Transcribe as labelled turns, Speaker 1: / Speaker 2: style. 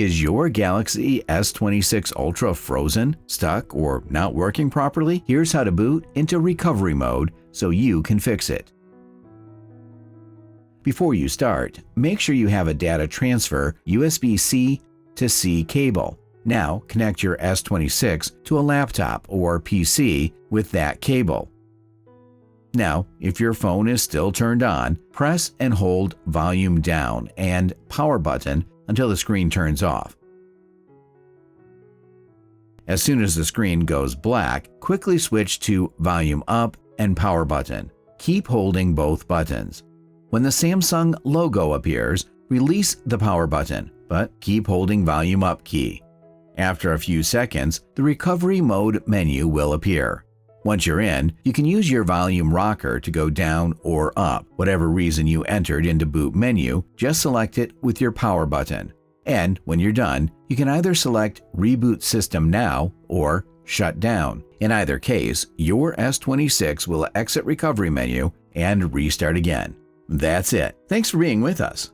Speaker 1: Is your Galaxy S26 Ultra frozen, stuck, or not working properly? Here's how to boot into recovery mode so you can fix it. Before you start, make sure you have a data transfer USB-C to C cable. Now connect your S26 to a laptop or PC with that cable. Now, if your phone is still turned on, press and hold volume down and power button until the screen turns off. As soon as the screen goes black, quickly switch to volume up and power button. Keep holding both buttons. When the Samsung logo appears, release the power button, but keep holding volume up key. After a few seconds, the recovery mode menu will appear. Once you're in, you can use your volume rocker to go down or up. Whatever reason you entered into boot menu, just select it with your power button. And when you're done, you can either select Reboot System Now or Shut Down. In either case, your S26 will exit recovery menu and restart again. That's it. Thanks for being with us.